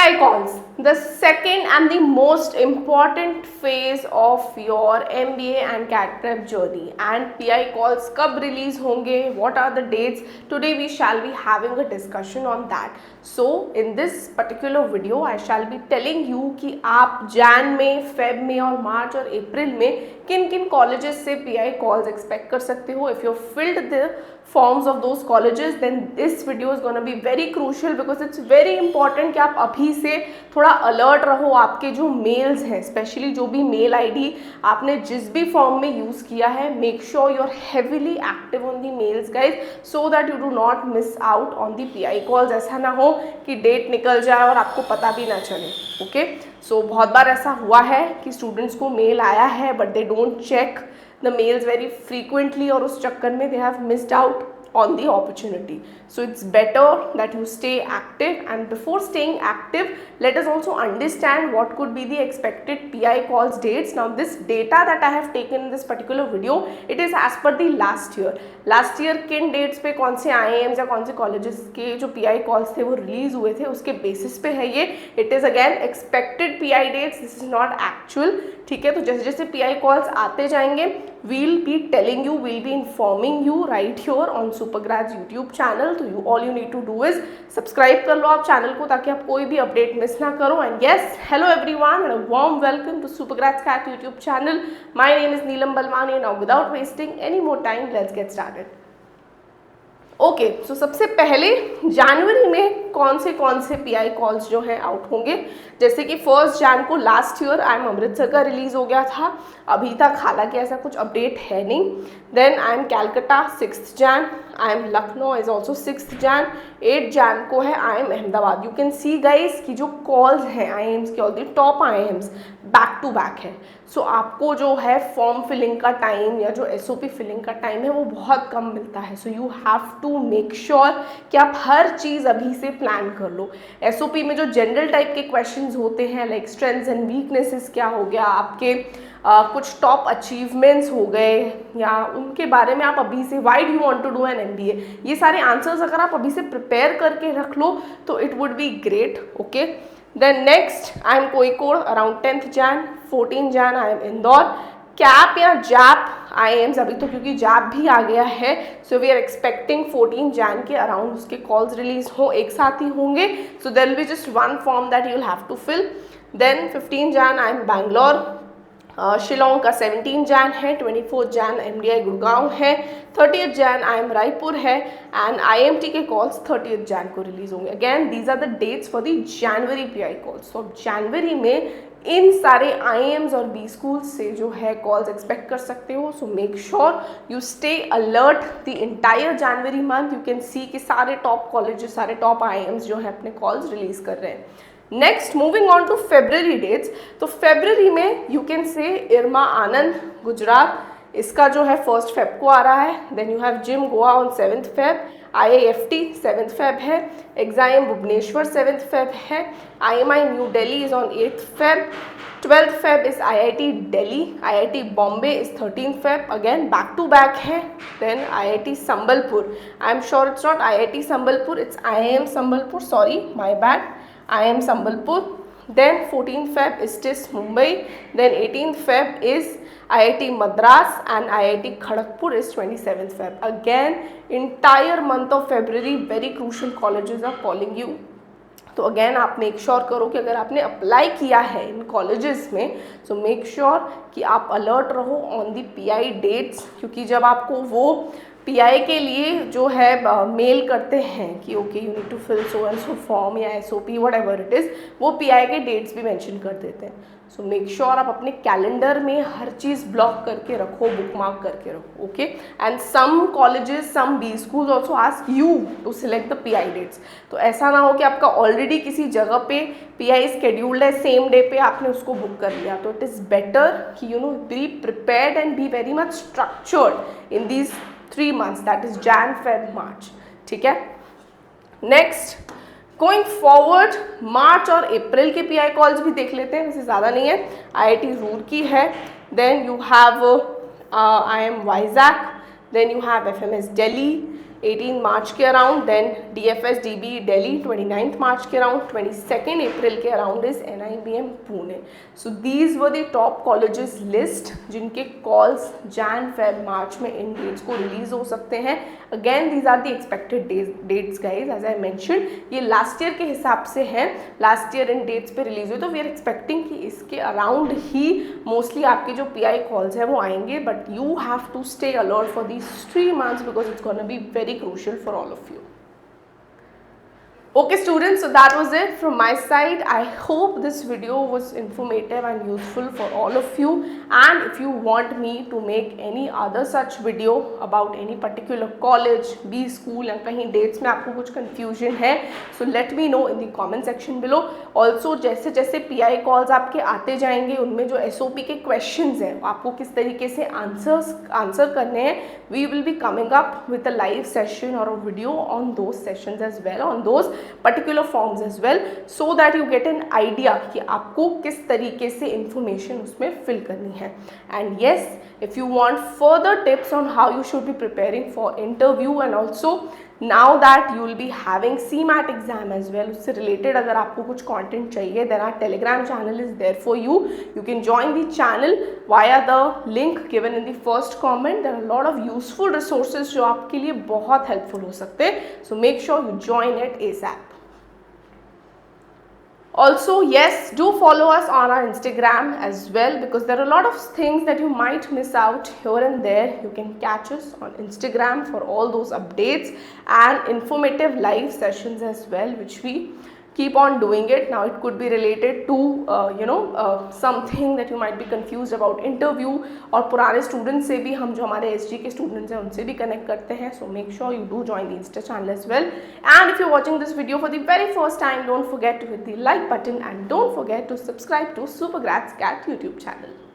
PI calls, the second and the most important phase of your MBA and CAT prep journey. And PI calls कब release होंगे? What are the dates? Today we shall be having a discussion on that. So in this particular video I shall be telling you कि आप जैन में, Feb में और मार्च और अप्रैल में किन किन कॉलेजेस से PI calls expect कर सकते हो. If you filled the forms of those colleges, then this video is gonna be very crucial because it's very important कि आप अभी से थोड़ा अलर्ट रहो. आपके जो मेल्स हैं, स्पेशली जो भी मेल आईडी आपने जिस भी फॉर्म में यूज़ किया है, make sure you are heavily active on the mails guys, so that you do not miss out on the PI calls. ऐसा ना हो कि डेट निकल जाए और आपको पता भी ना चले. ओके, सो बहुत बार ऐसा हुआ है कि स्टूडेंट्स को मेल आया है but they don't check the mails very frequently और उस चक्कर में they have missed out on the opportunity. So it's better that you stay active, and before staying active let us also understand what could be the expected PI calls dates. Now this data that I have taken in this particular video, it is as per the last year किन dates पे कौन से IIMs या कौन से colleges के जो PI calls थे वो release हुए थे उसके basis पे है ये. It is again expected PI dates, this is not actual. ठीक है, तो जैसे जैसे PI calls आते जाएंगे we'll be telling you, we'll be informing you right here on Supergrads YouTube channel. तो you all you need to do is subscribe कर लो आप चैनल को ताकि आप कोई भी अपडेट मिस ना करो. And yes, hello everyone and a warm welcome to Supergrads CAT YouTube channel. My name is Neelam Balwani. Now without wasting any more time, let's get started. Okay, so सबसे पहले जनवरी में कौन से PI calls जो हैं out होंगे. जैसे कि 1 जैन को लास्ट ईयर IIM अमृतसर का रिलीज़ हो गया था, अभी तक हालांकि ऐसा कुछ अपडेट है नहीं. Then IIM Calcutta 6 Jan, IIM Lucknow is also 6 Jan. 8 Jan को है IIM Ahmedabad. You can see guys कि जो कॉल्स हैं IIMs के, all the top IIMs back to back है. सो आपको जो है फॉर्म फिलिंग का टाइम या जो SOP फिलिंग का टाइम है वो बहुत कम मिलता है. So you have to make sure कि आप हर चीज़ अभी से प्लान कर लो. SOP में जो जनरल टाइप के क्वेश्चंस होते हैं लाइक स्ट्रेंथ्स एंड वीकनेसेस क्या हो गया, आपके कुछ टॉप अचीवमेंट्स हो गए या उनके बारे में आप अभी से why do you want to do an MBA, ये सारे आंसर्स अगर आप अभी से प्रिपेयर करके रख लो तो it would be great. Okay, then next IIM Kozhikode around 10th Jan. 14 Jan IIM Indore. CAP या जैप IIMs अभी तो क्योंकि जैप भी आ गया है, so we are expecting 14 Jan के अराउंड उसके कॉल्स रिलीज हो, एक साथ ही होंगे. So there will be just one form that you will have to fill. Then 15 Jan IIM Bangalore. Shillong का 17 जैन है. 24 जैन MDI गुड़गांव है. 30th जैन IIM रायपुर है. एंड IMT के कॉल्स 30th जैन को रिलीज होंगे. Again these are the dates for the January PI calls. तो जनवरी में इन सारे IIMs और B स्कूल्स से जो है कॉल्स एक्सपेक्ट कर सकते हो. So make sure you stay alert the entire January month. You can see कि सारे टॉप कॉलेजेस, सारे टॉप IIMs जो है अपने कॉल्स रिलीज कर रहे हैं. Next moving on to February dates. तो फेब्रवरी में यू कैन से इरमा आनंद गुजरात, इसका जो है 1st फेब को आ रहा है. Then you have GIM Goa on 7th Feb. IIFT 7th Feb है. एग्जाम भुवनेश्वर 7th फेब है. IMI New Delhi is on 8th Feb. 12th Feb is IIT Delhi. IIT Bombay is 13th Feb. Again back to back है. Then IIT Sambalpur, I am sure it's not IIT Sambalpur, it's IIM Sambalpur, sorry my bad, IIM Sambalpur. Then 14th Feb is TIS Mumbai. Then 18th Feb is IIT Madras and IIT Kharagpur is 27th Feb. Again, entire month of February, very crucial colleges are calling you. तो again आप make sure करो कि अगर आपने apply किया है इन colleges में, सो make sure कि आप अलर्ट रहो ऑन दी PI डेट्स. क्योंकि जब आपको वो PI के लिए जो है मेल करते हैं कि okay you need to fill so and so form या SOP whatever it is, वो PI के डेट्स भी मेंशन कर देते हैं. सो मेक श्योर आप अपने कैलेंडर में हर चीज़ ब्लॉक करके रखो, बुकमार्क करके रखो. Okay, and some colleges, some B schools also ask you to select the PI dates. तो ऐसा ना हो कि आपका ऑलरेडी किसी जगह पे PI स्केड्यूल्ड है, सेम डे पे आपने उसको बुक कर लिया. तो इट इज़ बेटर कि you know be prepared and be very much structured in these 3 months, that is Jan, Feb, March. ठीक है. नेक्स्ट गोइंग फॉरवर्ड मार्च और अप्रैल के PI कॉल्स भी देख लेते हैं, वैसे ज़्यादा नहीं है. IIT रूरकी है. Then you have IIM Vizag. Then you have FMS Delhi. 18 March के around, then DFS DB Delhi 29 March के अराउंड, 22 अप्रैल के around is NIBM Pune. So these were the top colleges list जिनके कॉल्स जैन फेब मार्च में इन dates को release हो सकते हैं. Again these are the expected dates guys, as I mention ये लास्ट ईयर के हिसाब से हैं, लास्ट ईयर इन डेट्स पे रिलीज हुई, तो वी आर एक्सपेक्टिंग कि इसके अराउंड ही मोस्टली आपके जो PI कॉल्स है वो आएंगे. But you have to stay alert for these 3 months because it's gonna be very crucial for all of you. Okay students, so that was it from my side. I hope this video was informative and useful for all of you, and if you want me to make any other such video about any particular college, B school and कहीं dates में आपको कुछ confusion है, so let me know in the comment section below. Also जैसे जैसे PI calls आपके आते जाएंगे उनमें जो SOP के questions हैं आपको किस तरीके से आंसर करने हैं, we will be coming up with a live session or a video on those sessions as well, on those particular forms as well, so that you get an idea कि आपको किस तरीके से information उसमें fill करनी है. And yes, if you want further tips on how you should be preparing for interview, and also now that you will be having CMAT exam as well, उससे related अगर आपको कुछ content चाहिए, then our Telegram channel is there for you. You can join the channel via the link given in the first comment. There are a lot of useful resources जो आपके लिए बहुत helpful हो सकते हैं, so make sure you join it ASAP. Also, yes, do follow us on our Instagram as well, because there are a lot of things that you might miss out here and there. You can catch us on Instagram for all those updates and informative live sessions as well, which we keep on doing it. Now it could be related to something that you might be confused about interview, और पुराने students से भी हम जो हमारे SG के students हैं उनसे भी connect करते हैं. So make sure you do join the Insta channel as well. And if you're watching this video for the very first time, don't forget to hit the like button and don't forget to subscribe to Super Grats Cat YouTube channel.